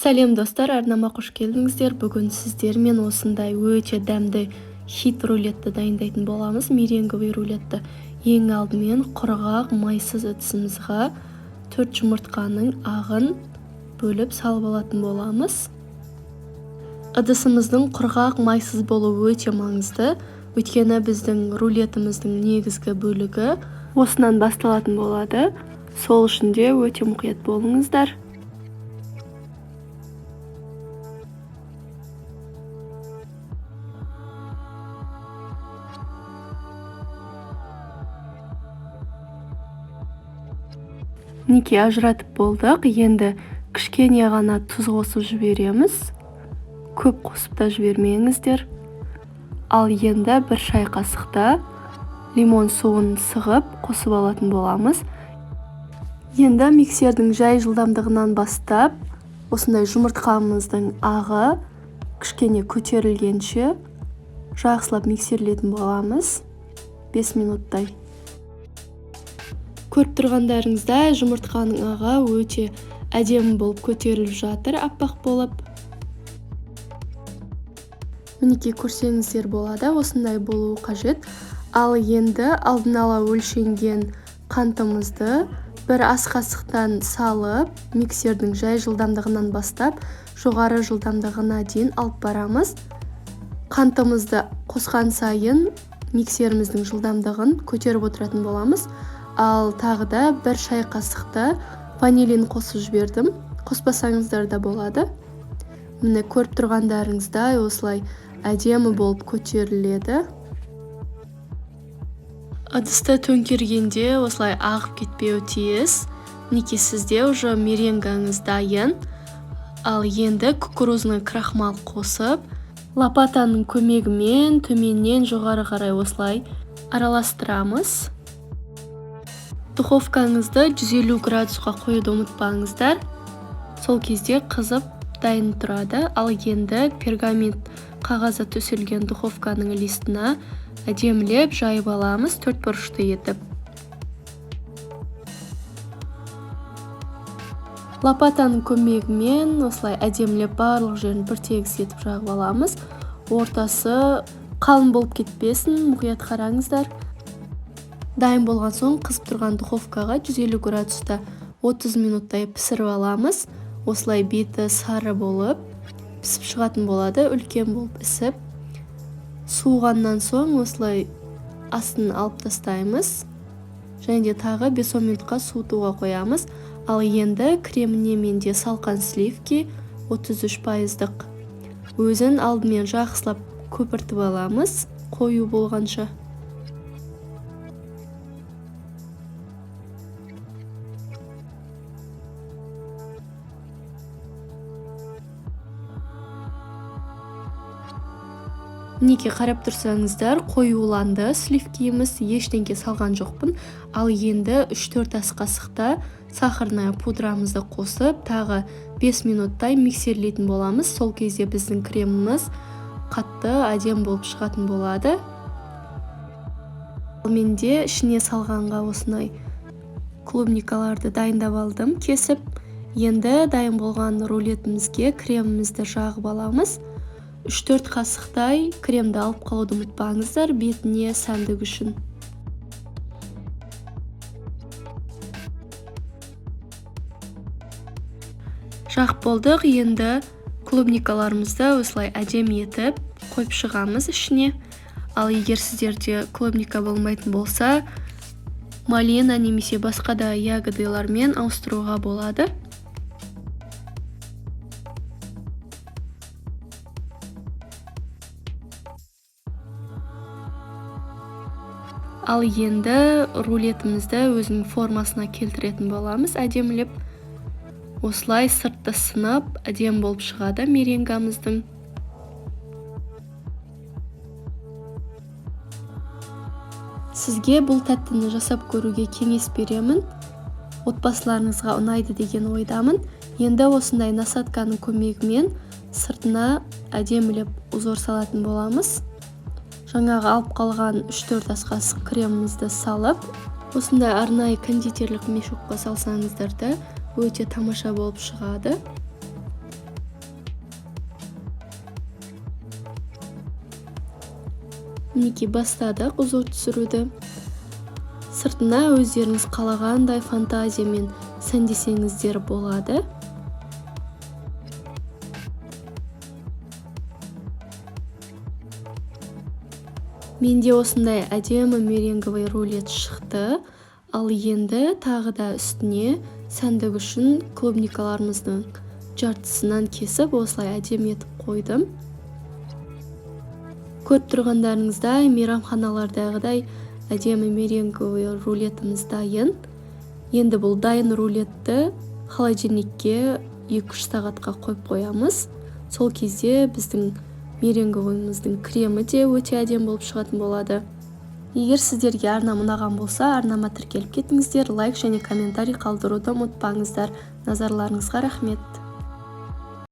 Сәлем достар, арнама қош келдіңіздер. Бүгін сіздермен осындай өте дәмді хит рулетті дайындайтын боламыз. Меренговый рулетті. Ең алдымен құрғақ майсыз ыдысымызға 4 жұмыртқаның ағын бөліп салып алатын боламыз. Ыдысымыздың құрғақ майсыз болуы өте маңызды. Өйткені біздің рулетіміздің негізгі бөлігі осынан басталатын болады. Сол үшін де өте мұқият болыңыздар. Мінекей ажыратып болдық. Енді кішкене ғана тұз қосып жібереміз. Көп қосып та жібермеңіздер. Ал енді бір шай қасықта лимон суын сығып қосып алатын боламыз. Енді миксердің жай жылдамдығынан бастап, осындай жұмыртқамыздың ағы кішкене көтерілгенше жақсылап миксерлетін боламыз. 5 минуттай. Көріп тұрғандарыңызда жұмыртқаның ағы өте әдемі болып көтеріліп жатыр, аппақ болып. Мінекей көрсеңіздер болады, осындай болуы қажет. Ал енді алдын ала өлшенген қантымызды бір ас қасықтан салып, миксердің жай жылдамдығынан бастап, жоғары жылдамдығына дейін алып барамыз. Қантымызды қосқан сайын миксеріміздің жылдамдығын көтеріп отыратын боламыз. Ал тағы да бір шай қасықта ванилин қосып жібердім. Қоспасаңыздар да болады. Міне көріп тұрғандарыңыздай осылай әдемі болып көтеріледі. Ыдысты төңкергенде осылай ағып кетпеуі тиіс. Мінекей сізде уже меренгаңыз дайын. Ал енді кукурузный крахмал қосып, лопатаның көмегімен төменнен жоғары қарай осылай араластырамыз. Духовкаңызды 150 градусқа қоюды ұмытпаңыздар. Сол кезде қызып дайын тұрады. Ал енді пергамент қағазы төселген духовканың листына әдемілеп жайып аламыз, 4 бұрышты етіп. Лопатаның көмегімен осылай әдемілеп барлық жерін бір тегіс етіп жағып аламыз. Ортасы қалың болып кетпесін, мұқият қараңыздар. Дайын болған соң қызып тұрған духовкаға 150 градуста 30 минуттай пісіріп аламыз. Осылай беті сары болып пісіп шығатын болады, үлкен болып пісіп. Суығаннан соң осылай астын алып тастаймыз. Және де тағы 5-10 минутқа суытуға қоямыз. Ал енді креміне менде салқан сливки 33%. Өзін алдымен жақсылап көпіртіп аламыз, қою болғанша. Мінекей қарап тұрсаңыздар, қоюланды сливкиіміз, ештеңке салған жоқпын. Ал енді 3-4 ас қасықта сахарная пудрамызды қосып, тағы 5 минуттай миксерлейтін боламыз. Сол кезде біздің креміміз қатты, әдем болып шығатын болады. Менде ішіне салғанға осындай клубникаларды дайындап алдым, кесіп. Енді дайын болған рулетімізге кремімізді жағып аламыз. 3-4 қасықтай кремді алып қалуды ұмытпаңыздар, бетіне сәндік үшін. Жақ болдық, енді клубникаларымызды осылай әдем етіп қойып шығамыз ішіне. Ал егер сіздерде клубника болмайтын болса, малина немесе басқа да ягодалармен ауыстыруға болады. Ал енді рулетімізді өзінің формасына келтіретін боламыз, әдемілеп. Осылай сыртты сынып, әдем болып шығады меренгамыздың. Сізге бұл тәттіні жасап көруге кеңес беремін. Отбасыларыңызға ұнайды деген ойдамын. Енді осындай насатканың көмегімен сыртына әдемілеп узор салатын боламыз. Жаңағы алып қалған 3-4 ас қасық кремімізді салып, осындай арнайы кондитерлік мешокқа салсаңыздар да өте тамаша болып шығады. Мінекей бастадық узор түсіруді. Сыртына өздеріңіз қалағандай фантазиямен сәндесеңіздер болады. Менде осындай әдемі меренговый рулет шықты. Ал енді тағы да үстіне сәндік үшін клубникаларымыздың жартысынан кесіп осылай әдемі етіп қойдым. Көріп тұрғандарыңыздай мейрамханалардағыдай әдемі меренговый рулетіміз дайын. Енді бұл дайын рулетті холодильникке 2-3 сағатқа қойып қоямыз. Сол кезде біздің меренговыйымыздың кремі де өте әдемі болып шығатын болады. Егер сіздерге арнам ұнаған болса, арнама тіркеліп кетіңіздер, лайк және комментарий қалдыруды ұмытпаңыздар. Назарларыңызға рахмет.